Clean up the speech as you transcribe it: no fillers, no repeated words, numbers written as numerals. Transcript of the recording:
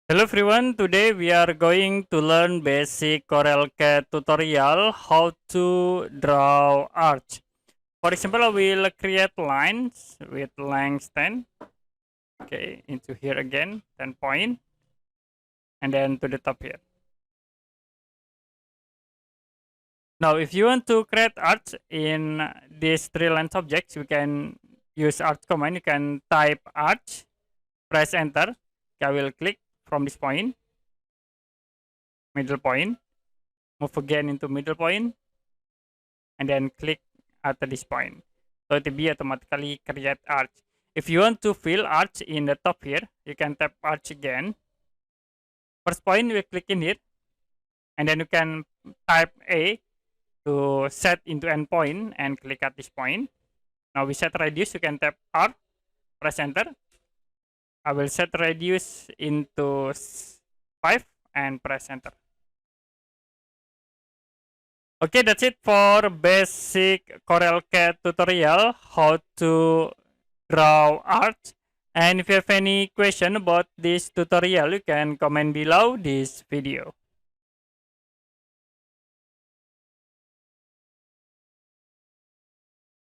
Hello everyone, today we are going to learn basic CorelCAD tutorial how to draw arch. For example, I will create lines with length 10, okay, into here again, 10 point, and then to the top here. Now, if you want to create arch in these three lines objects, you can use arch command. You can type arch, press enter. I will click from this point, middle point, move again into middle point, and then click at this point. So it will be automatically create arch. If you want to fill arch in the top here, you can tap arch again. First point, we click in here, and then you can type A to set into endpoint and click at this point. Now we set radius, you can tap R, press enter. I will set radius into 5 and press enter. Okay, that's it for basic CorelCAD tutorial, how to draw arch. And if you have any question about this tutorial, you can comment below this video.